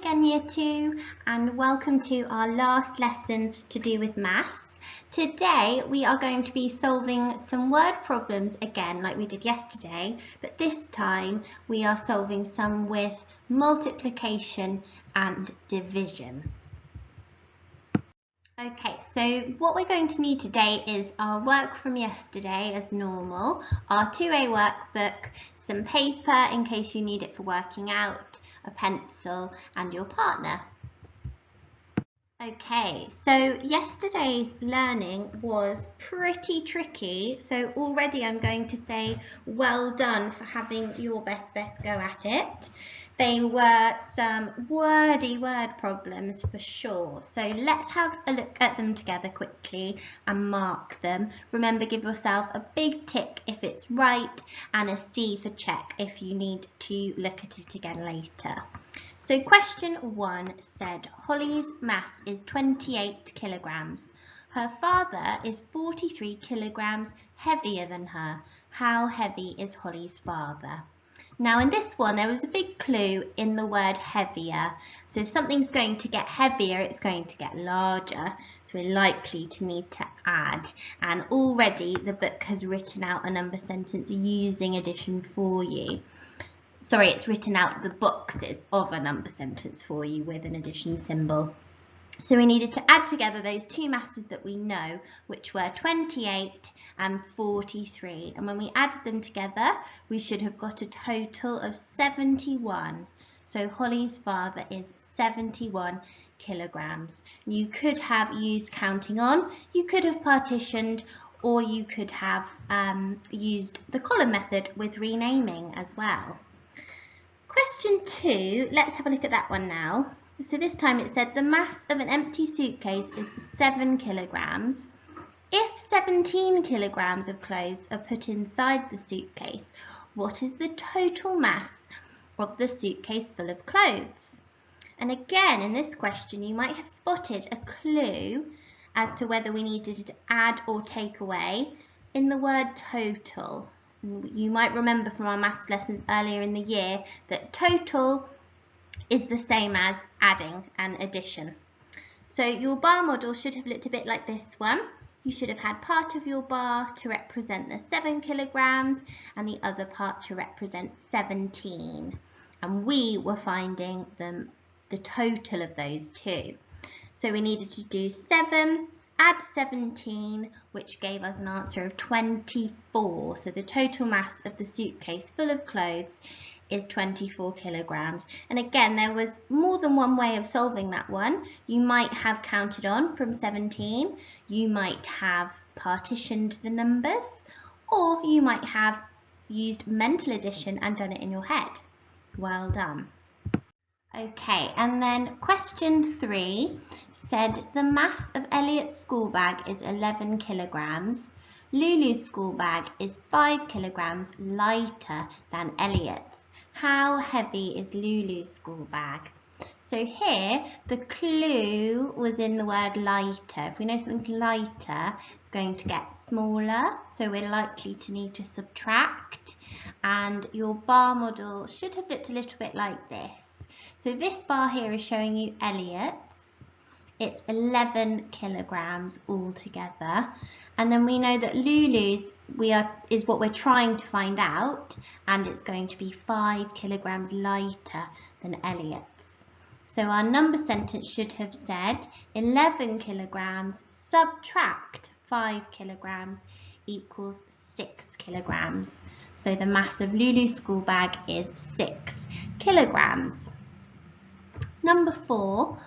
again, Year 2, and welcome to our last lesson to do with maths. Today we are going to be solving some word problems again like we did yesterday, but this time we are solving some with multiplication and division. Okay, so what we're going to need today is our work from yesterday as normal, our 2A workbook, some paper in case you need it for working out, a pencil and your partner. Okay, so yesterday's learning was pretty tricky, so already I'm going to say well done for having your best go at it. They were some wordy word problems for sure, so let's have a look at them together quickly and mark them. Remember, give yourself a big tick if it's right and a C for check if you need to look at it again later. So question 1 said Holly's mass is 28 kilograms. Her father is 43 kilograms heavier than her. How heavy is Holly's father? Now in this one there was a big clue in the word heavier. So if something's going to get heavier, it's going to get larger. So we're likely to need to add. And already the book has written out a number sentence using addition for you. Sorry, it's written out the boxes of a number sentence for you with an addition symbol. So we needed to add together those two masses that we know, which were 28 and 43. And when we added them together, we should have got a total of 71. So Holly's father is 71 kilograms. You could have used counting on, you could have partitioned, or you could have used the column method with renaming as well. Question 2, let's have a look at that one now. So this time it said the mass of an empty suitcase is 7 kilograms. If 17 kilograms of clothes are put inside the suitcase, what is the total mass of the suitcase full of clothes? And again, in this question, you might have spotted a clue as to whether we needed to add or take away in the word total. You might remember from our maths lessons earlier in the year that total is the same as adding and addition. So your bar model should have looked a bit like this one. You should have had part of your bar to represent the 7 kilograms and the other part to represent 17. And we were finding the total of those two. So we needed to do 7, add 17, which gave us an answer of 24. So the total mass of the suitcase full of clothes is 24 kilograms. And again, there was more than one way of solving that one. You might have counted on from 17, you might have partitioned the numbers, or you might have used mental addition and done it in your head. Well done. Okay, and then question 3 said the mass of Elliot's school bag is 11 kilograms. Lulu's school bag is 5 kilograms lighter than Elliot's. How heavy is Lulu's school bag? So here, the clue was in the word lighter. If we know something's lighter, it's going to get smaller, so we're likely to need to subtract. And your bar model should have looked a little bit like this. So this bar here is showing you Elliot's. It's 11 kilograms altogether. And then we know that Lulu's is what we're trying to find out, and it's going to be 5 kilograms lighter than Elliot's. So our number sentence should have said 11 kilograms subtract 5 kilograms equals 6 kilograms. So the mass of Lulu's school bag is 6 kilograms. Number 4,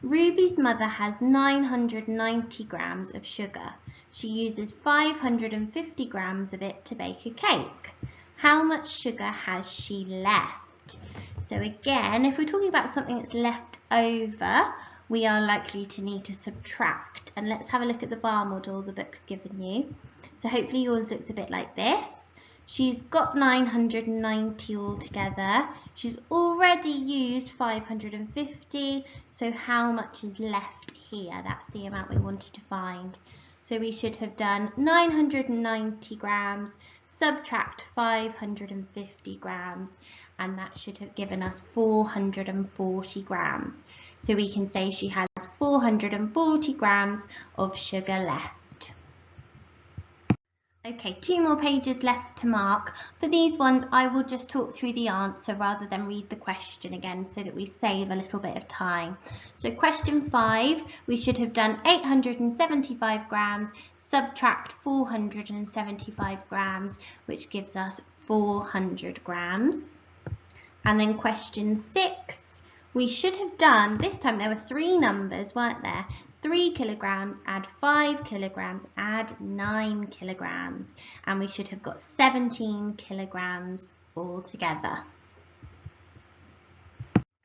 Ruby's mother has 990 grams of sugar. She uses 550 grams of it to bake a cake. How much sugar has she left? So again, if we're talking about something that's left over, we are likely to need to subtract. And let's have a look at the bar model the book's given you. So hopefully yours looks a bit like this. She's got 990 altogether. She's already used 550, so how much is left here? That's the amount we wanted to find. So we should have done 990 grams, subtract 550 grams, and that should have given us 440 grams. So we can say she has 440 grams of sugar left. Okay, 2 more pages left to mark. For these ones, I will just talk through the answer rather than read the question again so that we save a little bit of time. So question 5, we should have done 875 grams, subtract 475 grams, which gives us 400 grams. And then question 6, we should have done, this time there were 3 numbers, weren't there? 3 kilograms, add 5 kilograms, add 9 kilograms, and we should have got 17 kilograms altogether.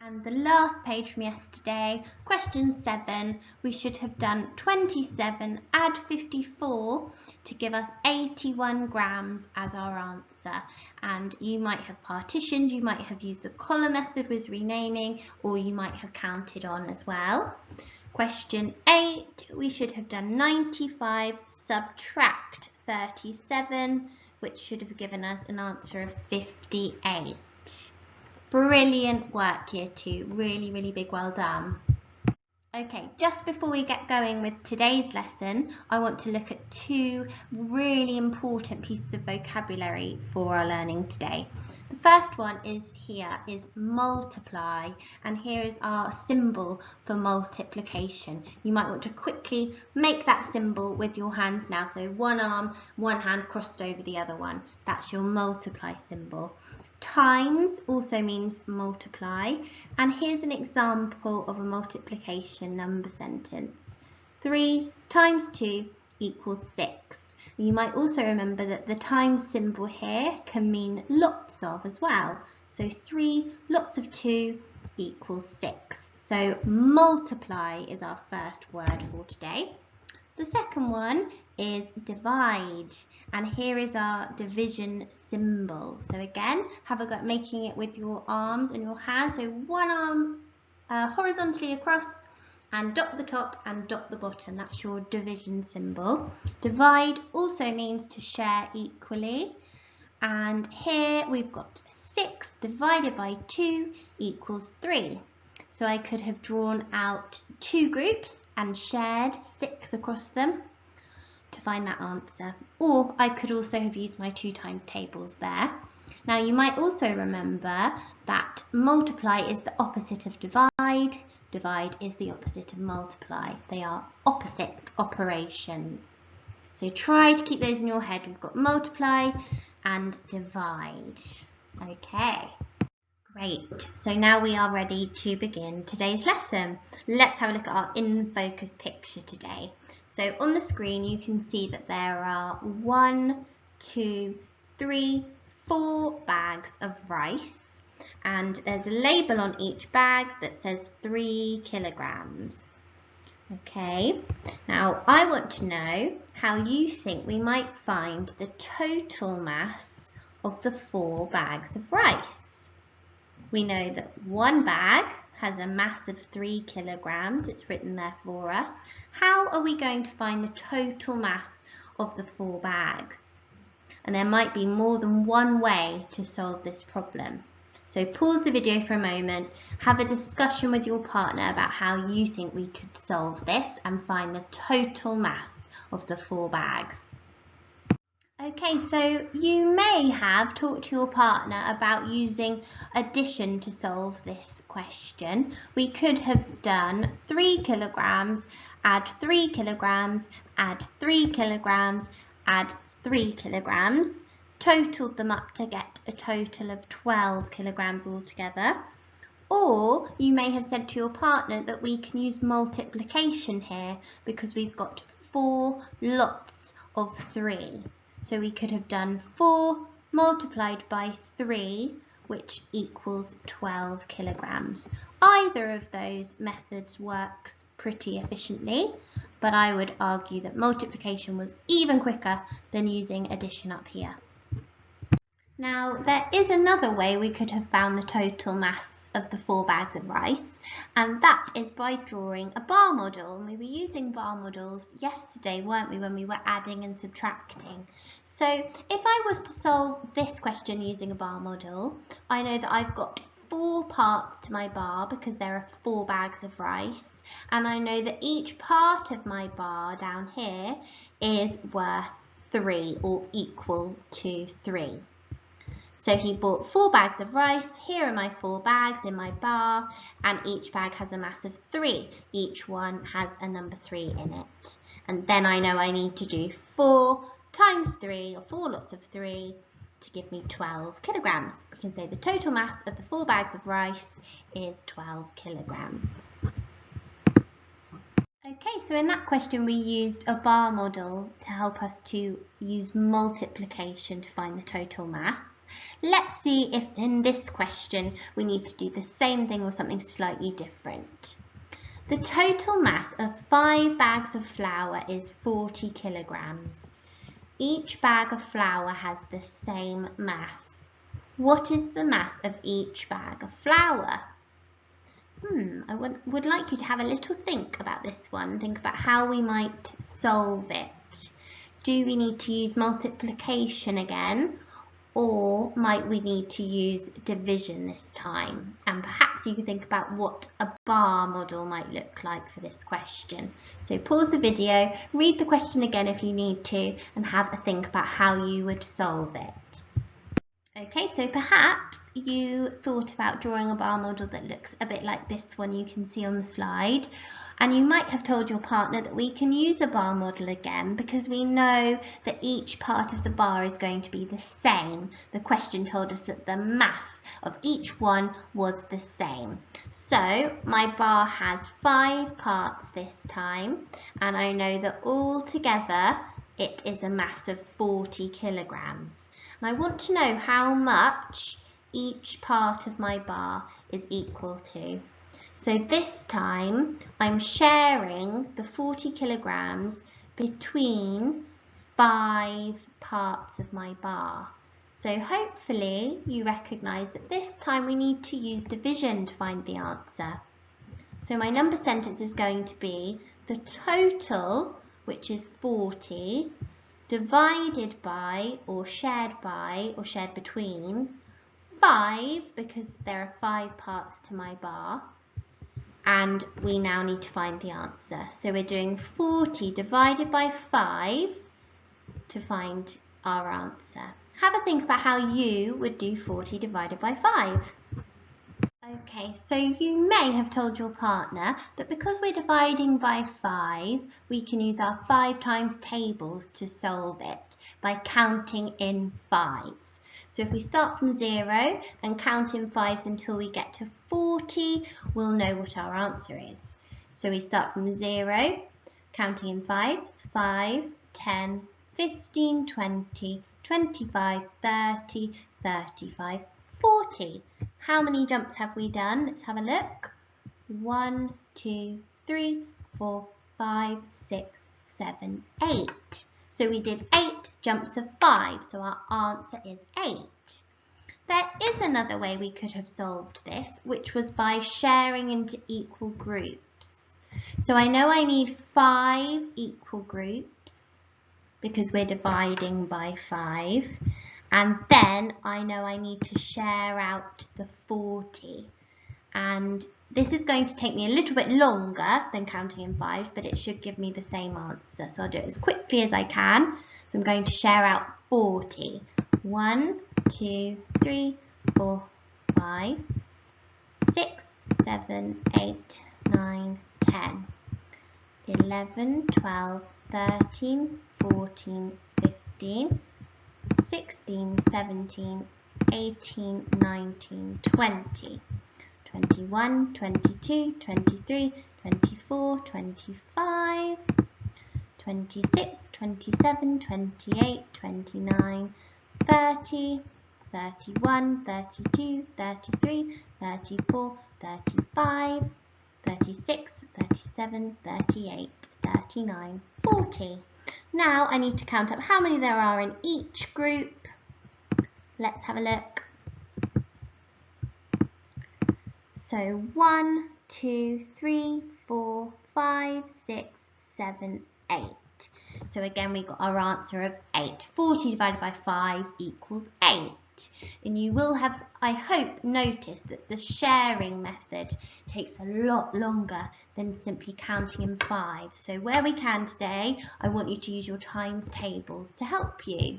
And the last page from yesterday, question 7, we should have done 27, add 54 to give us 81 grams as our answer. And you might have partitioned, you might have used the column method with renaming, or you might have counted on as well. Question 8, we should have done 95, subtract 37, which should have given us an answer of 58. Brilliant work, Year 2. Really, really big well done. Okay, just before we get going with today's lesson, I want to look at 2 really important pieces of vocabulary for our learning today. The first one is multiply, and here is our symbol for multiplication. You might want to quickly make that symbol with your hands now. So one arm, one hand crossed over the other one. That's your multiply symbol. Times also means multiply, and here's an example of a multiplication number sentence. 3 times 2 equals 6. You might also remember that the times symbol here can mean lots of as well. So 3 lots of 2 equals 6. So multiply is our first word for today. The second one is divide, and here is our division symbol. So again, have a go at making it with your arms and your hands. So one arm horizontally across, and dot the top and dot the bottom. That's your division symbol. Divide also means to share equally. And here we've got 6 divided by 2 equals 3. So I could have drawn out 2 groups and shared 6 across them to find that answer. Or I could also have used my 2 times tables there. Now you might also remember that multiply is the opposite of divide. Divide is the opposite of multiply. So they are opposite operations. So try to keep those in your head. We've got multiply and divide. Okay, great. So now we are ready to begin today's lesson. Let's have a look at our in focus picture today. So on the screen you can see that there are 1, 2, 3, 4 bags of rice. And there's a label on each bag that says 3 kilograms. Okay, now I want to know how you think we might find the total mass of the 4 bags of rice. We know that one bag has a mass of 3 kilograms. It's written there for us. How are we going to find the total mass of the 4 bags? And there might be more than one way to solve this problem. So pause the video for a moment, have a discussion with your partner about how you think we could solve this and find the total mass of the 4 bags. Okay, so you may have talked to your partner about using addition to solve this question. We could have done 3 kilograms, add 3 kilograms, add 3 kilograms, add 3 kilograms. Totaled them up to get a total of 12 kilograms altogether. Or you may have said to your partner that we can use multiplication here because we've got 4 lots of 3. So we could have done 4 multiplied by 3, which equals 12 kilograms. Either of those methods works pretty efficiently, but I would argue that multiplication was even quicker than using addition up here. Now, there is another way we could have found the total mass of the 4 bags of rice, and that is by drawing a bar model. And we were using bar models yesterday, weren't we, when we were adding and subtracting. So if I was to solve this question using a bar model, I know that I've got 4 parts to my bar because there are 4 bags of rice, and I know that each part of my bar down here is worth 3 or equal to 3. So he bought 4 bags of rice. Here are my 4 bags in my bar, and each bag has a mass of 3. Each one has a number 3 in it. And then I know I need to do 4 times 3, or 4 lots of 3, to give me 12 kilograms. We can say the total mass of the 4 bags of rice is 12 kilograms. Okay, so in that question we used a bar model to help us to use multiplication to find the total mass. Let's see if in this question we need to do the same thing or something slightly different. The total mass of 5 bags of flour is 40 kilograms. Each bag of flour has the same mass. What is the mass of each bag of flour? I would like you to have a little think about this one. Think about how we might solve it. Do we need to use multiplication again, or might we need to use division this time? And perhaps you can think about what a bar model might look like for this question. So pause the video, read the question again if you need to, and have a think about how you would solve it. Okay, so perhaps you thought about drawing a bar model that looks a bit like this one you can see on the slide, and you might have told your partner that we can use a bar model again because we know that each part of the bar is going to be the same. The question told us that the mass of each one was the same. So my bar has 5 parts this time, and I know that all together it is a mass of 40 kilograms. And I want to know how much each part of my bar is equal to. So this time I'm sharing the 40 kilograms between 5 parts of my bar. So hopefully you recognise that this time we need to use division to find the answer. So my number sentence is going to be the total, which is 40, divided by or shared between 5, because there are 5 parts to my bar, and we now need to find the answer. So we're doing 40 divided by 5 to find our answer. Have a think about how you would do 40 divided by 5. Okay, so you may have told your partner that because we're dividing by 5, we can use our 5 times tables to solve it by counting in 5s. So if we start from 0 and count in 5s until we get to 40, we'll know what our answer is. So we start from 0, counting in 5s, 5, 10, 15, 20, 25, 30, 35, 40. How many jumps have we done? Let's have a look. 1, 2, 3, 4, 5, 6, 7, 8. So we did 8 jumps of 5, so our answer is 8. There is another way we could have solved this, which was by sharing into equal groups. So I know I need 5 equal groups because we're dividing by 5. And then I know I need to share out the 40. And this is going to take me a little bit longer than counting in 5s, but it should give me the same answer. So I'll do it as quickly as I can. So I'm going to share out 40. 1, 2, 3, 4, 5, 6, 7, 8, 9, 10, 11, 12, 13, 14, 15, 16, 17, 18, 19, 20, 21, 22, 23, 24, 25, 26, 27, 28, 29, 30, 31, 32, 33, 34, 35, 36, 37, 38, 39, 40. Now I need to count up how many there are in each group. Let's have a look. So 1, 2, 3, 4, 5, 6, 7, 8. So again, we got our answer of 8. 40 divided by 5 equals 8. And you will have, I hope, noticed that the sharing method takes a lot longer than simply counting in 5. So where we can today, I want you to use your times tables to help you.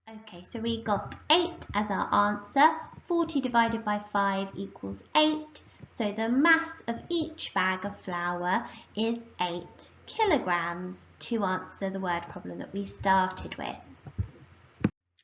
Okay, so we got 8 as our answer. 40 divided by 5 equals 8. So the mass of each bag of flour is 8 kilograms to answer the word problem that we started with.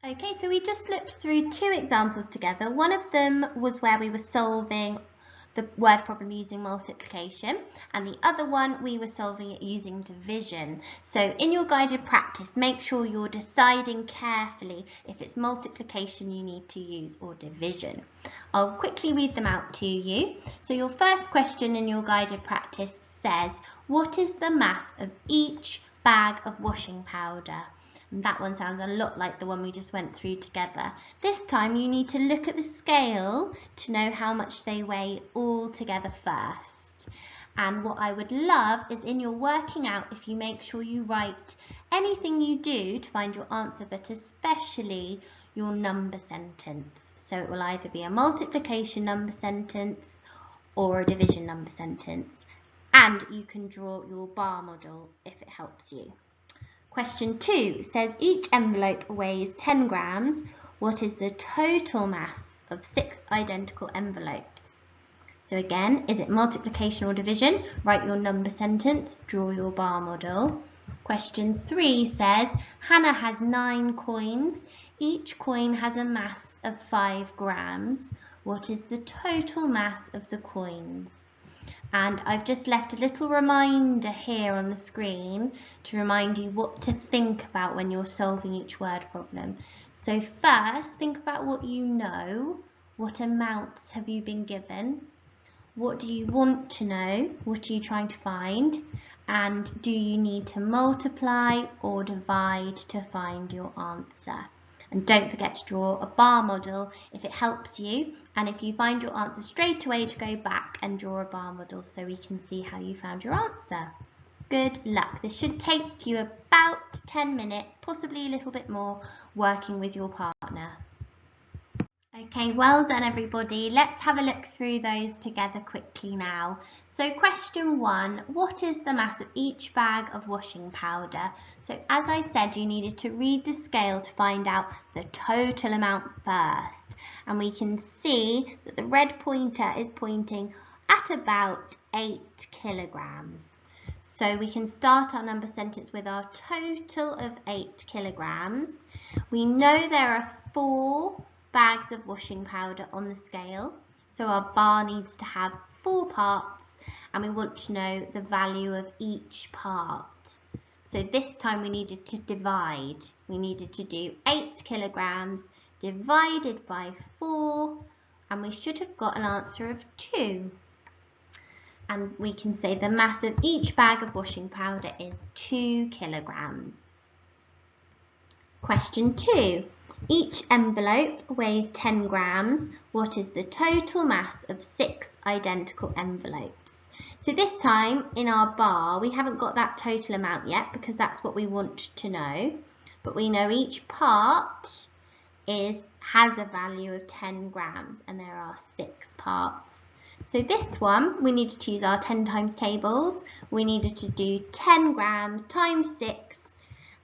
Okay, so we just looked through 2 examples together. One of them was where we were solving the word problem using multiplication, and the other one we were solving it using division. So in your guided practice, make sure you're deciding carefully if it's multiplication you need to use or division. I'll quickly read them out to you. So your first question in your guided practice says, what is the mass of each bag of washing powder? And that one sounds a lot like the one we just went through together. This time you need to look at the scale to know how much they weigh all together first. And what I would love is in your working out, if you make sure you write anything you do to find your answer, but especially your number sentence. So it will either be a multiplication number sentence or a division number sentence. And you can draw your bar model if it helps you. Question 2 says each envelope weighs 10 grams. What is the total mass of 6 identical envelopes? So again, is it multiplication or division? Write your number sentence, draw your bar model. Question 3 says Hannah has 9 coins. Each coin has a mass of 5 grams. What is the total mass of the coins? And I've just left a little reminder here on the screen to remind you what to think about when you're solving each word problem. So first, think about what you know. What amounts have you been given? What do you want to know? What are you trying to find? And do you need to multiply or divide to find your answer? And don't forget to draw a bar model if it helps you. And if you find your answer straight away, to go back and draw a bar model so we can see how you found your answer. Good luck. This should take you about 10 minutes, possibly a little bit more, working with your partner. Okay, well done everybody. Let's have a look through those together quickly now. So question 1, what is the mass of each bag of washing powder? So as I said, you needed to read the scale to find out the total amount first. And we can see that the red pointer is pointing at about 8 kilograms. So we can start our number sentence with our total of 8 kilograms. We know there are 4 bags of washing powder on the scale, so our bar needs to have 4 parts, and we want to know the value of each part. So this time we needed to divide. We needed to do 8 kilograms divided by 4, and we should have got an answer of 2. And we can say the mass of each bag of washing powder is 2 kilograms. Question 2. Each envelope weighs 10 grams. What is the total mass of 6 identical envelopes? So this time in our bar, we haven't got that total amount yet because that's what we want to know. But we know each part has a value of 10 grams and there are 6 parts. So this one, we needed to use our 10 times tables. We needed to do 10 grams times 6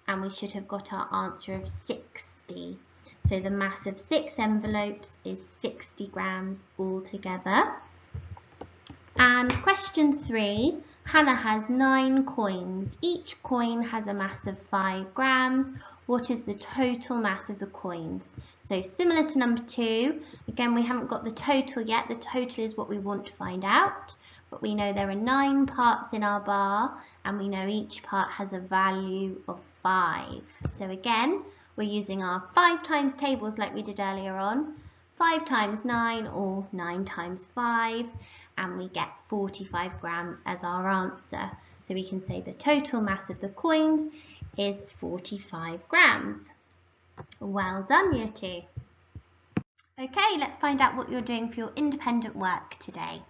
and we should have got our answer of 60. So the mass of 6 envelopes is 60 grams altogether. And question 3, Hannah has 9 coins. Each coin has a mass of 5 grams. What is the total mass of the coins? So similar to number 2, again we haven't got the total yet. The total is what we want to find out. But we know there are 9 parts in our bar and we know each part has a value of 5. So again, we're using our 5 times tables like we did earlier on. 5 times 9 or 9 times 5 and we get 45 grams as our answer. So we can say the total mass of the coins is 45 grams. Well done, Year 2. Okay, let's find out what you're doing for your independent work today.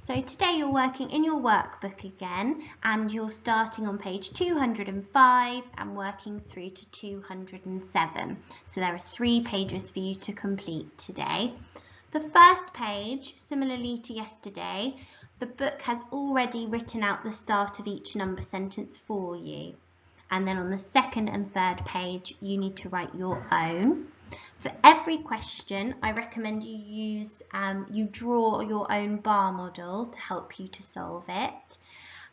So today you're working in your workbook again, and you're starting on page 205 and working through to 207. So there are 3 pages for you to complete today. The first page, similarly to yesterday, the book has already written out the start of each number sentence for you. And then on the second and third page, you need to write your own. For every question, I recommend you draw your own bar model to help you to solve it.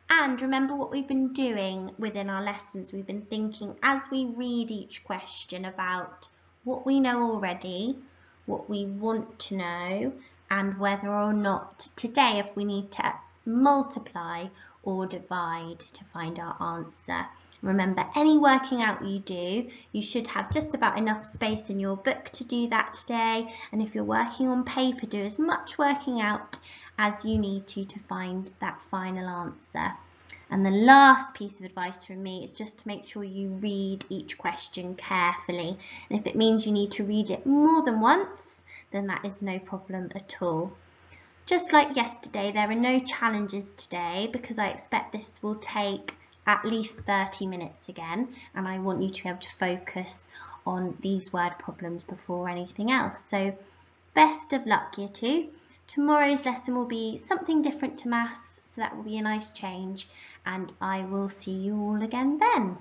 And remember what we've been doing within our lessons. We've been thinking as we read each question about what we know already, what we want to know, and whether or not today if we need to multiply or divide to find our answer. Remember, any working out you do, you should have just about enough space in your book to do that today. And if you're working on paper, do as much working out as you need to find that final answer. And the last piece of advice from me is just to make sure you read each question carefully. And if it means you need to read it more than once, then that is no problem at all. Just like yesterday, there are no challenges today because I expect this will take at least 30 minutes again, and I want you to be able to focus on these word problems before anything else. So best of luck, Year 2. Tomorrow's lesson will be something different to maths, so that will be a nice change, and I will see you all again then.